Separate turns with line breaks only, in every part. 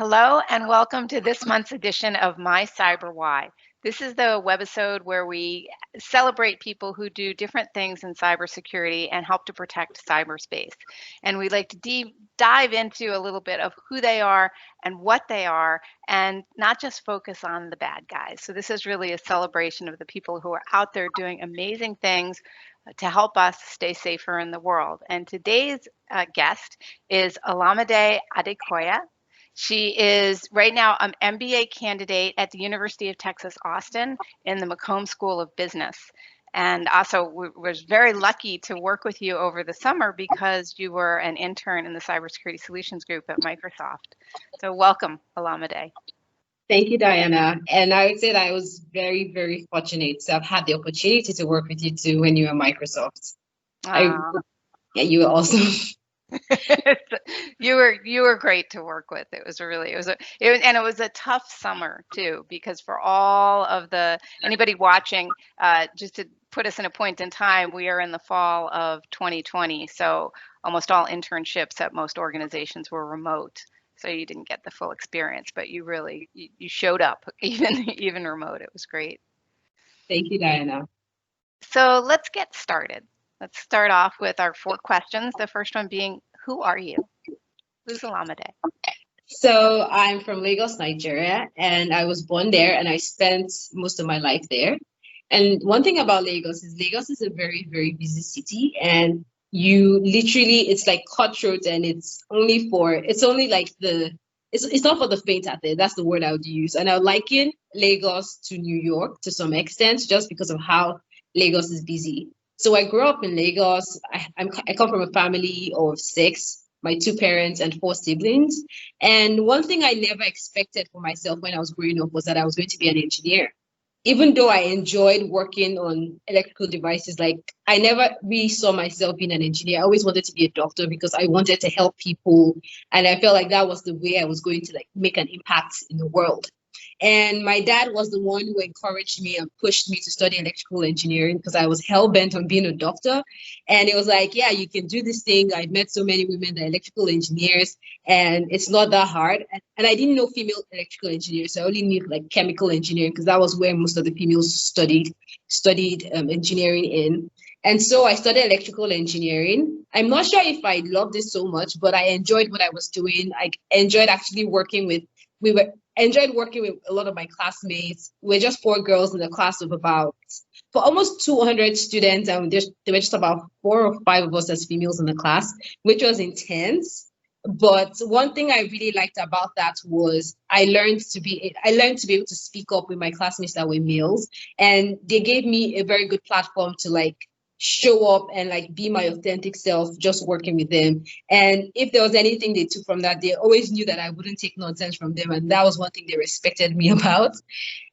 Hello and welcome to this month's edition of My CyberWhy. This is the webisode where we celebrate people who do different things in cybersecurity and help to protect cyberspace. And we like to dive into a little bit of who they are and what they are, and not just focus on the bad guys. So this is really a celebration of the people who are out there doing amazing things to help us stay safer in the world. And today's guest is Olamide Adakoye. She is right now an MBA candidate at the University of Texas, Austin in the McComb School of Business. And also was very lucky to work with you over the summer because you were an intern in the Cybersecurity Solutions Group at Microsoft. So welcome, Olamide.
Thank you, Diana. And I would say that I was very, very fortunate to have had the opportunity to work with you too when you were at Microsoft. Yeah, you were awesome.
You were great to work with. It was a tough summer too, because for all of anybody watching, just to put us in a point in time, we are in the fall of 2020, so almost all internships at most organizations were remote, so you didn't get the full experience, but you showed up even remote. It was great.
Thank you, Diana.
So let's get started. Let's start off with our 4 questions. The first one being, who are you? Who's Olamide?
So I'm from Lagos, Nigeria, and I was born there and I spent most of my life there. And one thing about Lagos is a very, very busy city, and it's like cutthroat, and it's not for the faint-hearted. That's the word I would use. And I would liken Lagos to New York to some extent, just because of how Lagos is busy. So I grew up in Lagos. I come from a family of 6, my 2 parents and 4 siblings. And one thing I never expected for myself when I was growing up was that I was going to be an engineer. Even though I enjoyed working on electrical devices, like I never really saw myself being an engineer. I always wanted to be a doctor because I wanted to help people. And I felt like that was the way I was going to make an impact in the world. And my dad was the one who encouraged me and pushed me to study electrical engineering because I was hell-bent on being a doctor. And it was like, yeah, you can do this thing. I met so many women that are electrical engineers, and it's not that hard. And I didn't know female electrical engineers. I only knew chemical engineering because that was where most of the females studied engineering in. And so I studied electrical engineering. I'm not sure if I loved it so much, but I enjoyed what I was doing. I enjoyed actually enjoyed working with a lot of my classmates. We're just 4 girls in a class of for almost 200 students, and there were just about 4 or 5 of us as females in the class, which was intense. But one thing I really liked about that was I learned to be able to speak up with my classmates that were males, and they gave me a very good platform to show up and be my authentic self just working with them. And if there was anything they took from that, they always knew that I wouldn't take nonsense from them, and that was one thing they respected me about.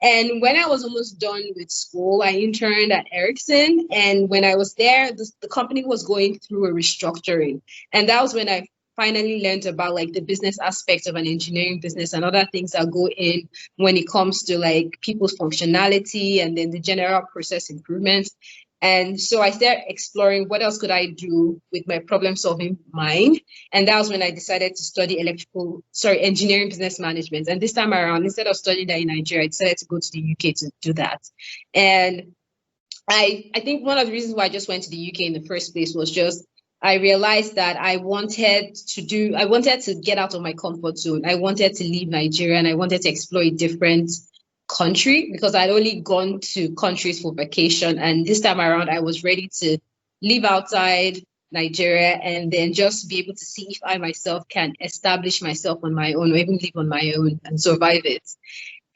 And when I was almost done with school, I interned at Ericsson, and when I was there, the company was going through a restructuring, and that was when I finally learned about the business aspects of an engineering business and other things that go in when it comes to people's functionality and then the general process improvements. And so I started exploring what else could I do with my problem-solving mind. And that was when I decided to study engineering business management. And this time around, instead of studying that in Nigeria, I decided to go to the UK to do that. And I think one of the reasons why I just went to the UK in the first place was just I realized that I wanted to get out of my comfort zone. I wanted to leave Nigeria and I wanted to explore a different country because I'd only gone to countries for vacation, and this time around I was ready to live outside Nigeria and then just be able to see if I myself can establish myself on my own or even live on my own and survive it.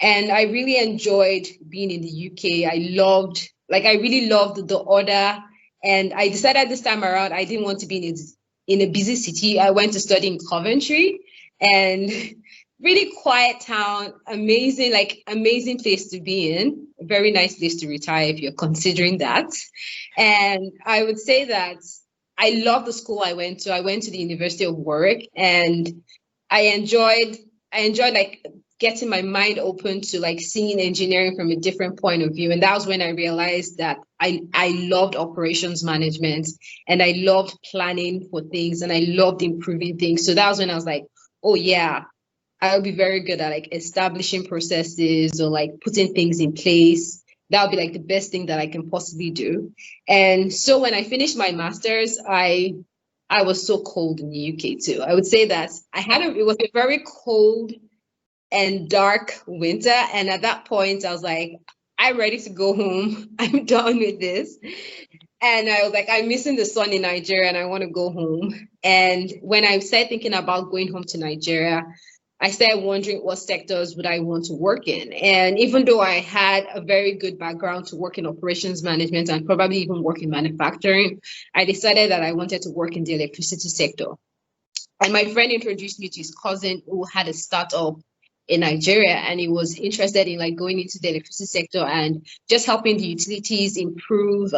And I really enjoyed being in the UK. I really loved the order, and I decided this time around I didn't want to be in a busy city. I went to study in Coventry, and really quiet town, amazing place to be in, a very nice place to retire if you're considering that. And I would say that I love the school I went to. I went to the University of Warwick, and I enjoyed getting my mind open to seeing engineering from a different point of view. And that was when I realized that I loved operations management, and I loved planning for things, and I loved improving things. So that was when I was like, oh yeah, I'll be very good at like establishing processes or like putting things in place. That would be like the best thing that I can possibly do. And so when I finished my master's, I was so cold in the UK too. I would say that it was a very cold and dark winter. And at that point, I was like, I'm ready to go home. I'm done with this. And I was like, I'm missing the sun in Nigeria and I want to go home. And when I started thinking about going home to Nigeria, I started wondering what sectors would I want to work in. And even though I had a very good background to work in operations management and probably even work in manufacturing, I decided that I wanted to work in the electricity sector. And my friend introduced me to his cousin who had a startup in Nigeria, and he was interested in like going into the electricity sector and just helping the utilities improve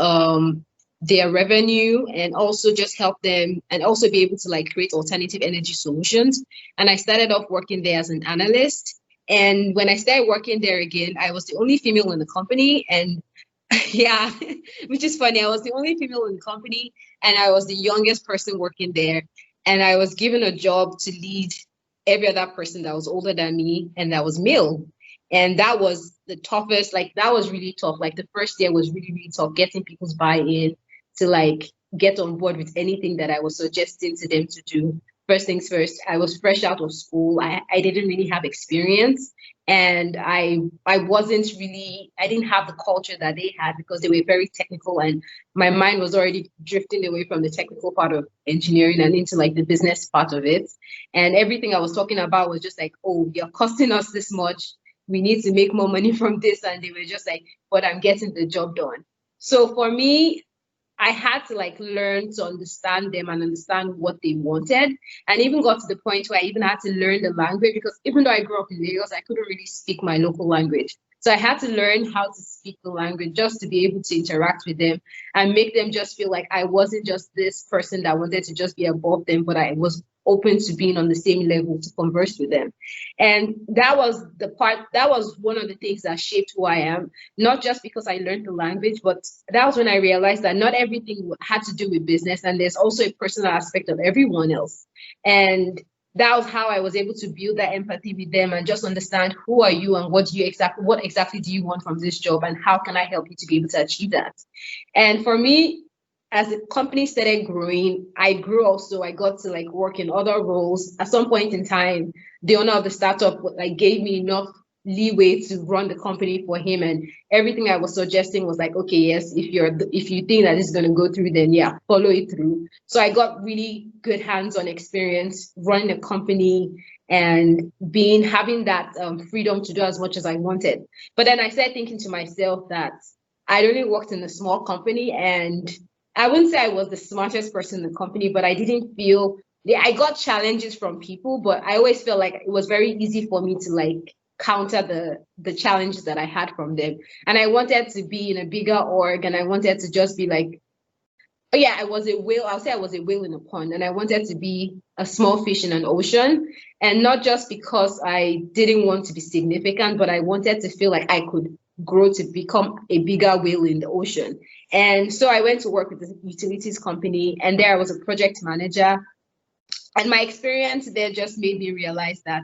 their revenue and also just help them and also be able to like create alternative energy solutions. And I started off working there as an analyst. And when I started working there again, I was the only female in the company. And yeah, which is funny. I was the only female in the company and I was the youngest person working there. And I was given a job to lead every other person that was older than me and that was male. And that was the toughest, like that was really tough. Like the first year was really, really tough, getting people's buy-in to like get on board with anything that I was suggesting to them to do. First things first, I was fresh out of school. I didn't really have experience. And I didn't have the culture that they had because they were very technical and my mind was already drifting away from the technical part of engineering and into like the business part of it. And everything I was talking about was just like, oh, you're costing us this much. We need to make more money from this. And they were just like, but I'm getting the job done. So for me, I had to like learn to understand them and understand what they wanted. And even got to the point where I even had to learn the language because even though I grew up in Lagos, I couldn't really speak my local language. So I had to learn how to speak the language just to be able to interact with them and make them just feel like I wasn't just this person that wanted to just be above them, but I was open to being on the same level to converse with them. And that was one of the things that shaped who I am, not just because I learned the language, but that was when I realized that not everything had to do with business. And there's also a personal aspect of everyone else. And that was how I was able to build that empathy with them and just understand who are you and what exactly do you want from this job and how can I help you to be able to achieve that. And for me, as the company started growing, I grew also. I got to like work in other roles. At some point in time, the owner of the startup like gave me enough leeway to run the company for him, and everything I was suggesting was like, okay, yes, if you think that it's going to go through, then yeah, follow it through. So I got really good hands-on experience running a company and having that freedom to do as much as I wanted. But then I started thinking to myself that I'd only worked in a small company, and I wouldn't say I was the smartest person in the company, but I didn't feel I got challenges from people, but I always felt like it was very easy for me to like counter the challenges that I had from them. And I wanted to be in a bigger org, and I wanted to just be like, oh yeah, I was a whale. I'll say I was a whale in a pond, and I wanted to be a small fish in an ocean. And not just because I didn't want to be significant, but I wanted to feel like I could grow to become a bigger whale in the ocean. And so I went to work with the utilities company, and there I was a project manager. And my experience there just made me realize that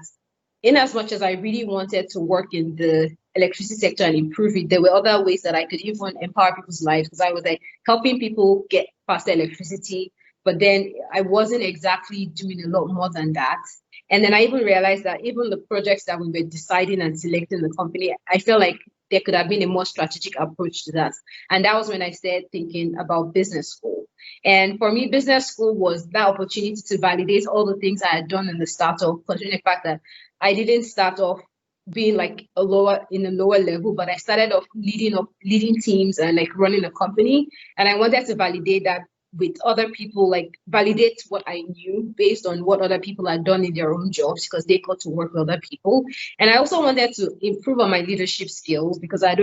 in as much as I really wanted to work in the electricity sector and improve it, there were other ways that I could even empower people's lives, because I was like helping people get faster electricity, but then I wasn't exactly doing a lot more than that. And then I even realized that even the projects that we were deciding and selecting the company, I felt like there could have been a more strategic approach to that. And that was when I started thinking about business school. And for me, business school was that opportunity to validate all the things I had done in the startup, considering the fact that I didn't start off being like in a lower level, but I started off leading teams and like running a company. And I wanted to validate that with other people, like validate what I knew based on what other people had done in their own jobs, because they got to work with other people. And I also wanted to improve on my leadership skills, because I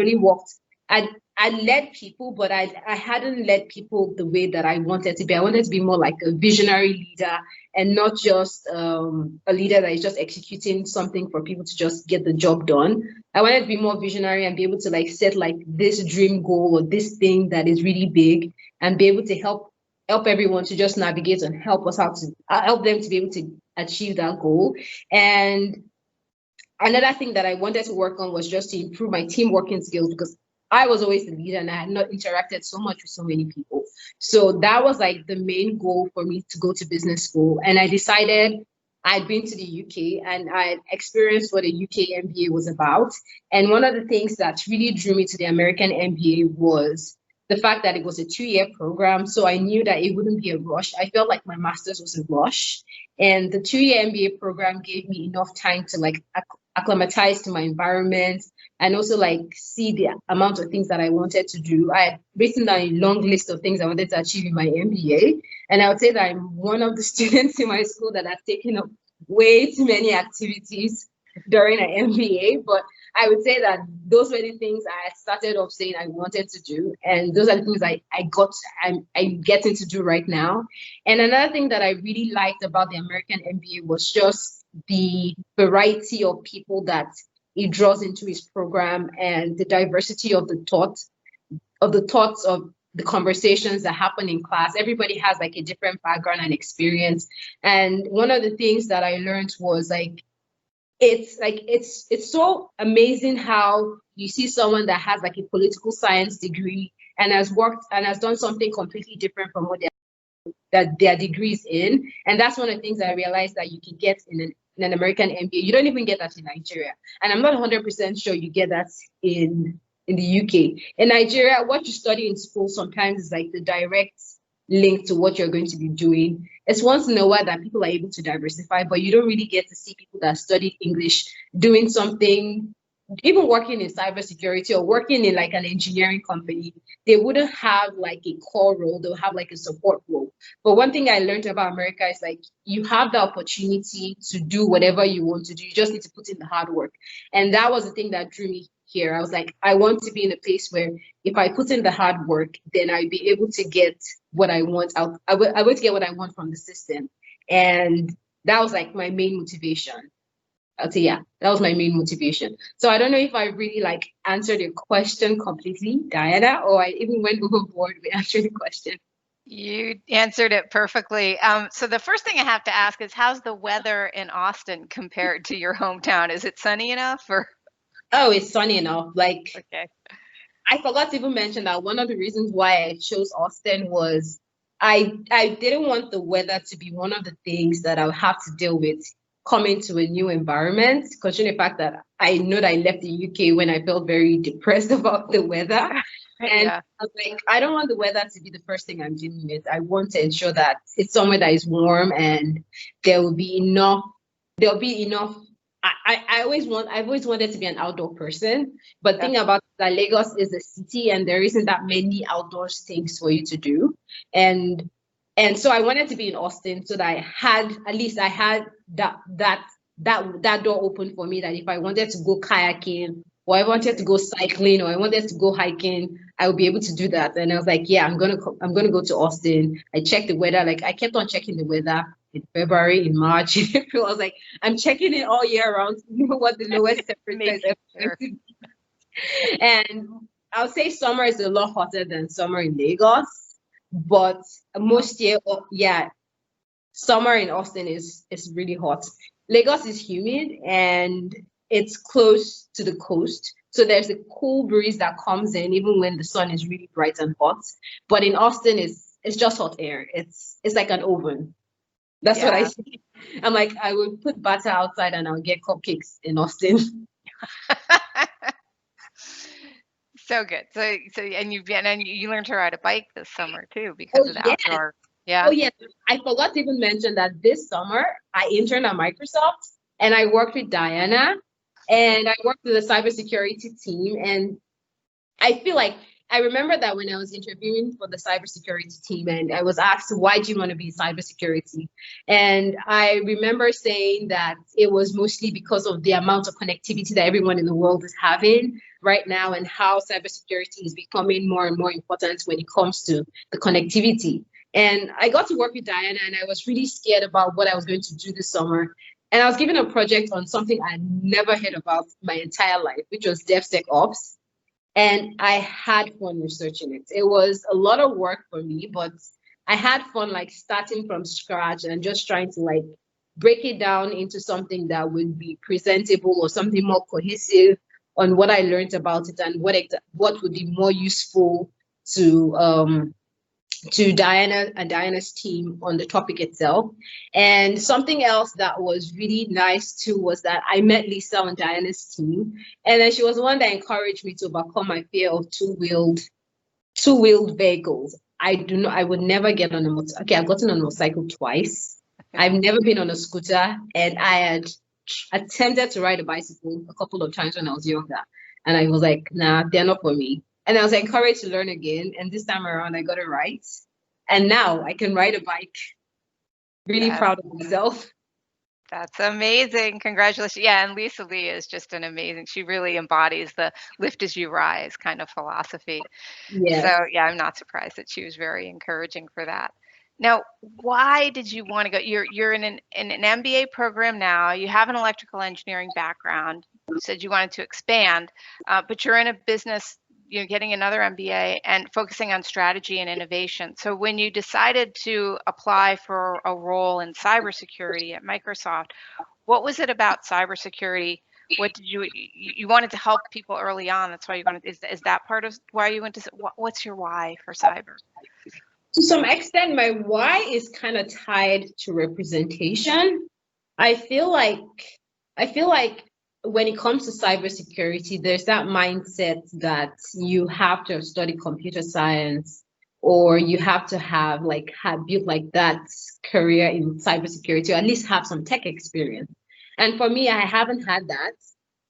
led people, but I hadn't led people the way that I wanted to be. I wanted to be more like a visionary leader and not just a leader that is just executing something for people to just get the job done. I wanted to be more visionary and be able to like set like this dream goal or this thing that is really big, and be able to help everyone to just navigate and help them to be able to achieve that goal. And another thing that I wanted to work on was just to improve my team working skills, because I was always the leader and I had not interacted so much with so many people. So that was like the main goal for me to go to business school. And I decided I'd been to the UK and I experienced what a UK MBA was about. And one of the things that really drew me to the American MBA was the fact that it was a 2-year program. So I knew that it wouldn't be a rush. I felt like my master's was a rush. And the 2-year MBA program gave me enough time to like acclimatize to my environment and also like see the amount of things that I wanted to do. I had written down a long list of things I wanted to achieve in my MBA. And I would say that I'm one of the students in my school that have taken up way too many activities during an MBA. But I would say that those were the things I started off saying I wanted to do. And those are the things I'm getting to do right now. And another thing that I really liked about the American MBA was just the variety of people that it draws into his program and the diversity of the thoughts of the conversations that happen in class. Everybody has like a different background and experience. And one of the things that I learned was it's so amazing how you see someone that has like a political science degree and has worked and has done something completely different from what their degrees in. And that's one of the things I realized that you can get in an American MBA. You don't even get that in Nigeria. And I'm not 100% sure you get that in the UK. In Nigeria, what you study in school sometimes is like the direct link to what you're going to be doing. It's once in a while that people are able to diversify, but you don't really get to see people that studied English doing something, even working in cybersecurity or working in like an engineering company. They wouldn't have like a core role, they'll have like a support role. But one thing I learned about America is like you have the opportunity to do whatever you want to do. You just need to put in the hard work. And that was the thing that drew me here. I was like, I want to be in a place where if I put in the hard work, then I'll be able to get what I want. I will get what I want from the system. And that was like my main motivation. I'll say, yeah, that was my main motivation. So I don't know if I really like answered your question completely, Diana, or I even went overboard with answering the question.
You answered it perfectly. So the first thing I have to ask is, how's the weather in Austin compared to your hometown? Is it sunny enough or?
Oh, it's sunny enough. Like,
Okay.
I forgot to even mention that one of the reasons why I chose Austin was I didn't want the weather to be one of the things that I would have to deal with coming to a new environment, considering the fact that I know that I left the UK when I felt very depressed about the weather. And
Yeah.
I was like, I don't want the weather to be the first thing I'm dealing with. I want to ensure that it's somewhere that is warm and there'll be enough. I've always wanted to be an outdoor person, but thing about that, Lagos is a city and there isn't that many outdoors things for you to do. And so I wanted to be in Austin so that I had that door open for me, that if I wanted to go kayaking or I wanted to go cycling or I wanted to go hiking, I would be able to do that. And I was like, yeah, I'm gonna go to Austin. I checked the weather. Like I kept on checking the weather in February, in March, in April. I was like, I'm checking it all year round to know what the lowest temperature is ever. And I'll say summer is a lot hotter than summer in Lagos, but most year, yeah, summer in Austin is really hot. Lagos is humid and it's close to the coast. So there's a cool breeze that comes in even when the sun is really bright and hot. But in Austin, it's just hot air. It's like an oven. That's what I see. I'm like, I would put butter outside and I'll get cupcakes in Austin.
So good. So and you learned to ride a bike this summer too because of the outdoor. Yeah.
Oh yeah. I forgot to even mention that this summer I interned at Microsoft and I worked with Diana and I worked with the cybersecurity team. And I feel like I remember that when I was interviewing for the cybersecurity team and I was asked, why do you want to be in cybersecurity? And I remember saying that it was mostly because of the amount of connectivity that everyone in the world is having right now and how cybersecurity is becoming more and more important when it comes to the connectivity. And I got to work with Diana and I was really scared about what I was going to do this summer. And I was given a project on something I never heard about my entire life, which was DevSecOps. And I had fun researching it. It was a lot of work for me, but I had fun like starting from scratch and just trying to like break it down into something that would be presentable or something more cohesive on what I learned about it and what would be more useful to Diana and Diana's team on the topic itself. And something else that was really nice too was that I met Lisa on Diana's team, and then she was the one that encouraged me to overcome my fear of two-wheeled vehicles. I would never get on a motorcycle. Okay, I've gotten on a motorcycle twice. I've never been on a scooter, and I had attempted to ride a bicycle a couple of times when I was younger. And I was like, nah, they're not for me. And I was encouraged to learn again. And this time around, I got it right. And now I can ride a bike. Really proud of myself.
That's amazing. Congratulations. Yeah, and Lisa Lee is just an amazing, she really embodies the lift as you rise kind of philosophy.
Yeah.
So yeah, I'm not surprised that she was very encouraging for that. Now, why did you want to go? You're in an MBA program now. You have an electrical engineering background. You said you wanted to expand, but you're in a business, you're getting another MBA and focusing on strategy and innovation. So when you decided to apply for a role in cybersecurity at Microsoft, what was it about cybersecurity? What did you wanted to help people early on? That's why you wanted, is that part of why you went to, what's your why for cyber?
To some extent, my why is kind of tied to representation. I feel like when it comes to cybersecurity, there's that mindset that you have to study computer science or you have to have built like that career in cybersecurity, or at least have some tech experience. And for me, I haven't had that.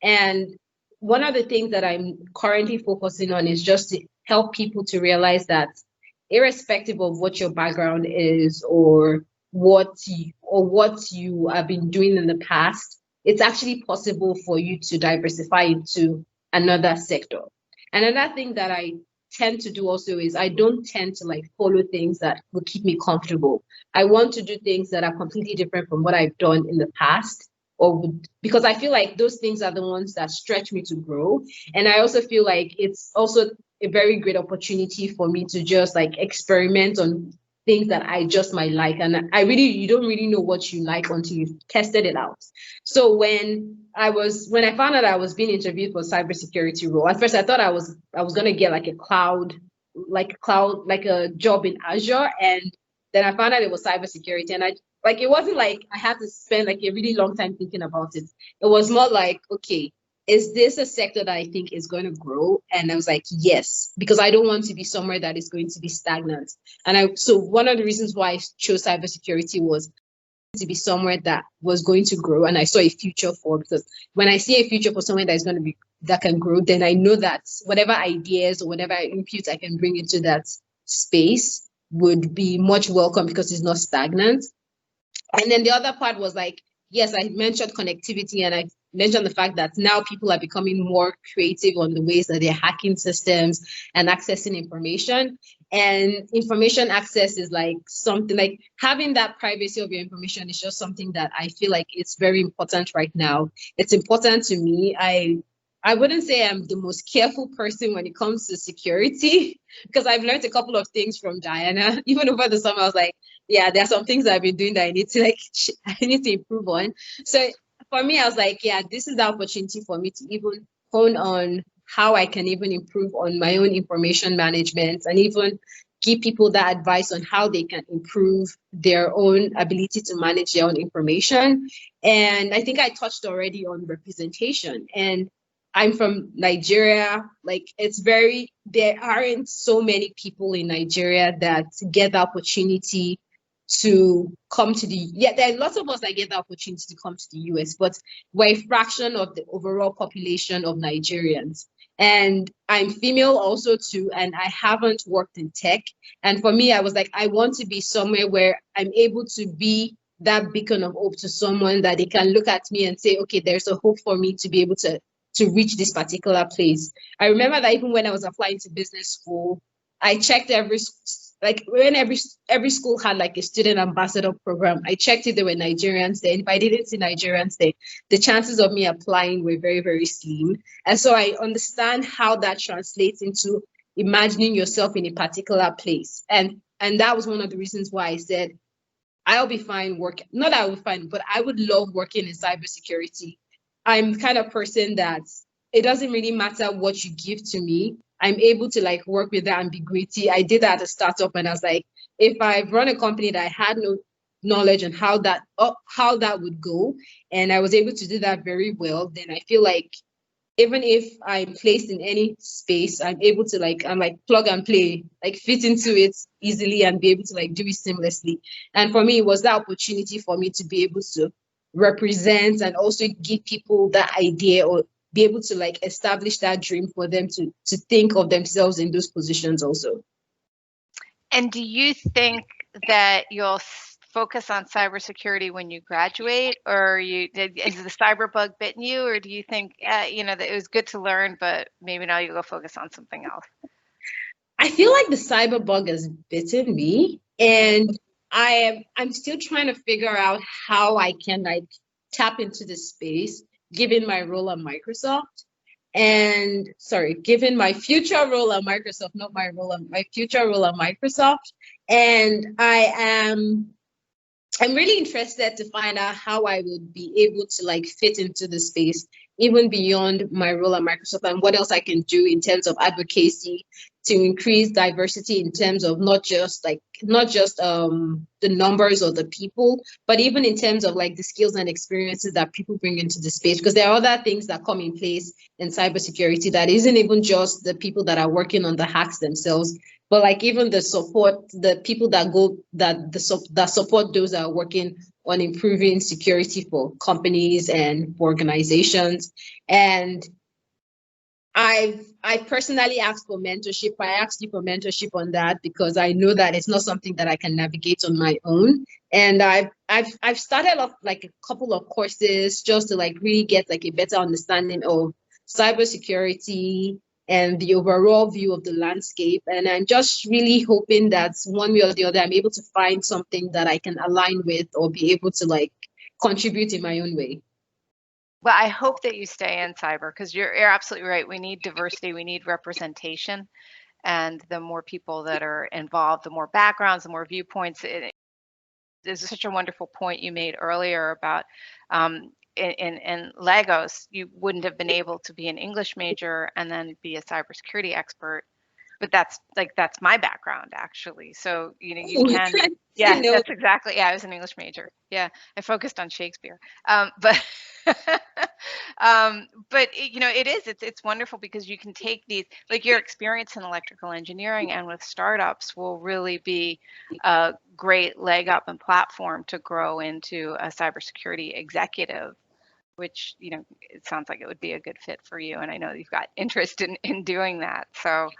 And one of the things that I'm currently focusing on is just to help people to realize that irrespective of what your background is or what you have been doing in the past, it's actually possible for you to diversify into another sector. And another thing that I tend to do also is I don't tend to follow things that will keep me comfortable. I want to do things that are completely different from what I've done in the past, because I feel like those things are the ones that stretch me to grow. And I also feel like it's also a very great opportunity for me to just experiment on things that I just might like. And you don't really know what you like until you've tested it out. So when I found out I was being interviewed for a cybersecurity role, at first I thought I was gonna get a job in Azure, and then I found out it was cybersecurity, and it wasn't like I had to spend a really long time thinking about it. It was more like, okay, is this a sector that I think is going to grow? And I was like, yes, because I don't want to be somewhere that is going to be stagnant. So one of the reasons why I chose cybersecurity was to be somewhere that was going to grow, and I saw a future for, because when I see a future for somewhere that can grow, then I know that whatever ideas or whatever input I can bring into that space would be much welcome because it's not stagnant. And then the other part was yes, I mentioned connectivity, and I mentioned the fact that now people are becoming more creative on the ways that they're hacking systems and accessing information. And information access is something having that privacy of your information is just something that I feel like it's very important right now. It's important to me. I wouldn't say I'm the most careful person when it comes to security, because I've learned a couple of things from Diana. Even over the summer, I was like, yeah, there are some things I've been doing that I need to improve on. So for me, I was like, yeah, this is the opportunity for me to even hone on how I can even improve on my own information management, and even give people that advice on how they can improve their own ability to manage their own information. And I think I touched already on representation. And I'm from Nigeria. There aren't so many people in Nigeria that get the opportunity to come to there are lots of us that get the opportunity to come to the US, but we're a fraction of the overall population of Nigerians. And I'm female also too, and I haven't worked in tech. And for me, I was like, I want to be somewhere where I'm able to be that beacon of hope to someone, that they can look at me and say, okay, there's a hope for me to be able to reach this particular place. I remember that even when I was applying to business school, I checked when every school had a student ambassador program, I checked if there were Nigerians there. And if I didn't see Nigerians there, the chances of me applying were very, very slim. And so I understand how that translates into imagining yourself in a particular place. And that was one of the reasons why I said, I'll be fine working. Not that I would fine, but I would love working in cybersecurity. I'm the kind of person that it doesn't really matter what you give to me. I'm able to like work with that and be gritty. I did that at a startup, and I was like, if I run a company that I had no knowledge on how that would go, and I was able to do that very well, then I feel like even if I'm placed in any space, I'm able to I'm like plug and play, like fit into it easily and be able to like do it seamlessly. And for me, it was that opportunity for me to be able to represent and also give people that idea, or be able to like establish that dream for them to think of themselves in those positions also.
And do you think that you'll focus on cybersecurity when you graduate, or is the cyber bug bitten you, or do you think that it was good to learn, but maybe now you go focus on something else?
I feel like the cyber bug has bitten me, and I'm still trying to figure out how I can like tap into this space, given my role at Microsoft. And sorry, given my future role at Microsoft, not my future role at Microsoft. And I'm really interested to find out how I would be able to like fit into the space, even beyond my role at Microsoft, and what else I can do in terms of advocacy to increase diversity in terms of not just the numbers or the people, but even in terms of like the skills and experiences that people bring into the space. Because there are other things that come in place in cybersecurity that isn't even just the people that are working on the hacks themselves, but like even the support, the people that support those that are working on improving security for companies and for organizations. And I personally asked for mentorship. I asked you for mentorship on that because I know that it's not something that I can navigate on my own. And I've started off like a couple of courses just to like really get like a better understanding of cybersecurity and the overall view of the landscape. And I'm just really hoping that one way or the other, I'm able to find something that I can align with or be able to like contribute in my own way.
Well, I hope that you stay in cyber, because you're absolutely right. We need diversity, we need representation, and the more people that are involved, the more backgrounds, the more viewpoints. There's such a wonderful point you made earlier about in Lagos, you wouldn't have been able to be an English major and then be a cybersecurity expert. But that's my background actually. So you can, yeah, that's exactly, yeah, I was an English major. Yeah, I focused on Shakespeare. But but it's wonderful because you can take these, like your experience in electrical engineering and with startups will really be a great leg up and platform to grow into a cybersecurity executive, which it sounds like it would be a good fit for you, and I know you've got interest in doing that. So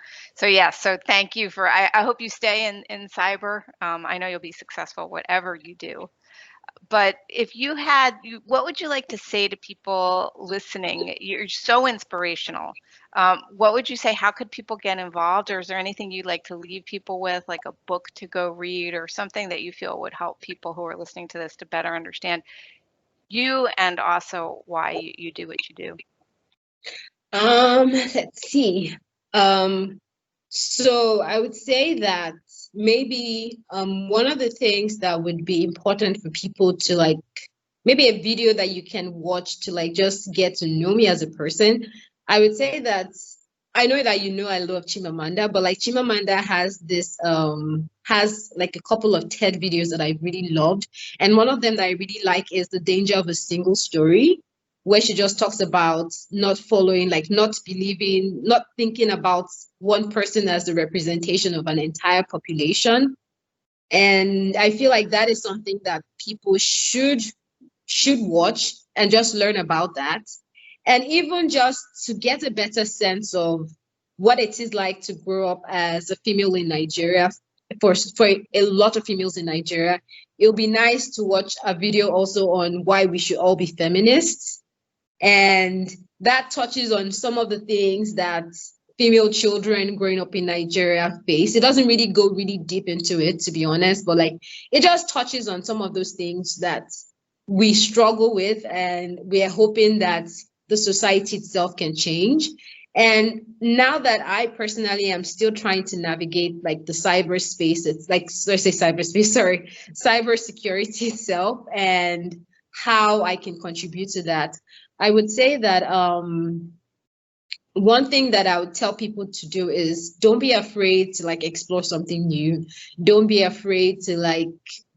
yeah, so thank you for, I hope you stay in cyber. I know you'll be successful whatever you do. But if what would you like to say to people listening? You're so inspirational. What would you say? How could people get involved? Or is there anything you'd like to leave people with, like a book to go read or something that you feel would help people who are listening to this to better understand you and also why you do what you do?
Let's see. So I would say that maybe one of the things that would be important for people to like, maybe a video that you can watch to like just get to know me as a person. I would say that I know that I love Chimamanda, but like Chimamanda has has like a couple of TED videos that I really loved. And one of them that I really like is The Danger of a Single Story, where she just talks about not following, like not believing, not thinking about one person as the representation of an entire population. And I feel like that is something that people should watch and just learn about that. And even just to get a better sense of what it is like to grow up as a female in Nigeria. For a lot of females in Nigeria, it'll be nice to watch a video also on why we should all be feminists. And that touches on some of the things that female children growing up in Nigeria face. It doesn't really go really deep into it, to be honest, but like it just touches on some of those things that we struggle with, and we are hoping that the society itself can change. And now that I personally am still trying to navigate like the cyberspace, it's like, let's say cyberspace, sorry, cybersecurity itself and how I can contribute to that. I would say that one thing that I would tell people to do is don't be afraid to like explore something new. Don't be afraid to like,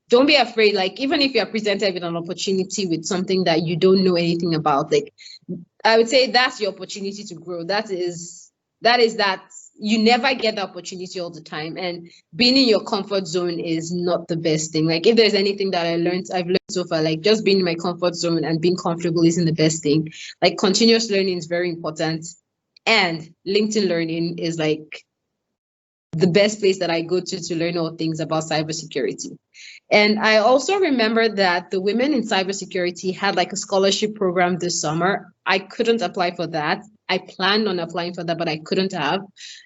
don't be afraid, like even if you're presented with an opportunity with something that you don't know anything about, like I would say that's your opportunity to grow. That you never get the opportunity all the time. And being in your comfort zone is not the best thing. Like if there's anything that I've learned so far, like just being in my comfort zone and being comfortable isn't the best thing. Like continuous learning is very important. And LinkedIn Learning is like the best place that I go to learn all things about cybersecurity. And I also remember that the Women in Cybersecurity had like a scholarship program this summer. I couldn't apply for that. I planned on applying for that, but I couldn't have.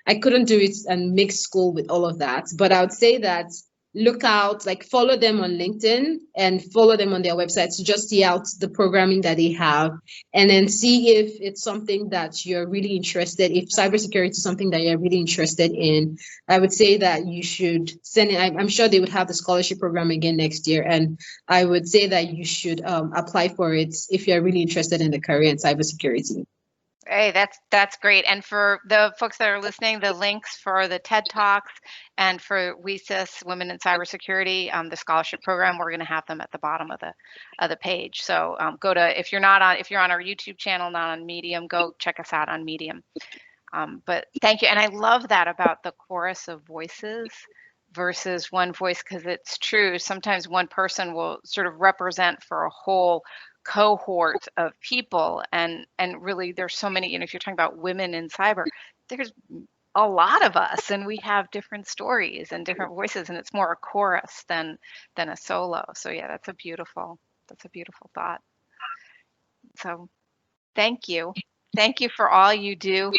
I couldn't do it and mix school with all of that. But I would say that look out, like follow them on LinkedIn and follow them on their website to just see out the programming that they have and then see if it's something that you're really interested, if cybersecurity is something that you're really interested in. I would say that you should send it. I'm sure they would have the scholarship program again next year. And I would say that you should apply for it if you're really interested in the career in cybersecurity.
Hey, that's great. And for the folks that are listening, the links for the TED Talks and for WESIS, Women in Cybersecurity, the scholarship program, we're going to have them at the bottom of the page. So go to, if you're on our YouTube channel, not on Medium, go check us out on Medium. But thank you. And I love that about the chorus of voices versus one voice, because it's true. Sometimes one person will sort of represent for a whole cohort of people, and really there's so many, if you're talking about women in cyber, there's a lot of us and we have different stories and different voices, and it's more a chorus than a solo. So yeah, that's a beautiful thought. So thank you. Thank you for all you do.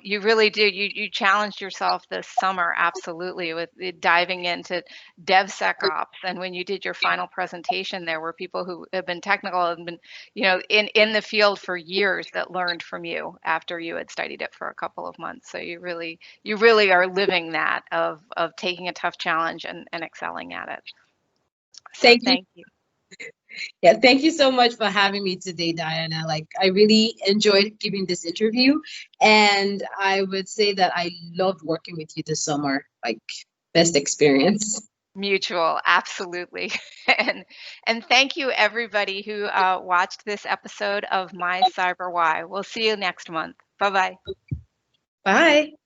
You really do. You challenged yourself this summer, absolutely, with diving into DevSecOps. And when you did your final presentation, there were people who have been technical and been, in the field for years that learned from you after you had studied it for a couple of months. So you really are living that of taking a tough challenge and excelling at it. So thank you.
Yeah, thank you so much for having me today, Diana. Like, I really enjoyed giving this interview, and I would say that I loved working with you this summer. Like, best experience.
Mutual, absolutely. And thank you everybody who watched this episode of My CyberWhy. We'll see you next month. Bye-bye.
Bye.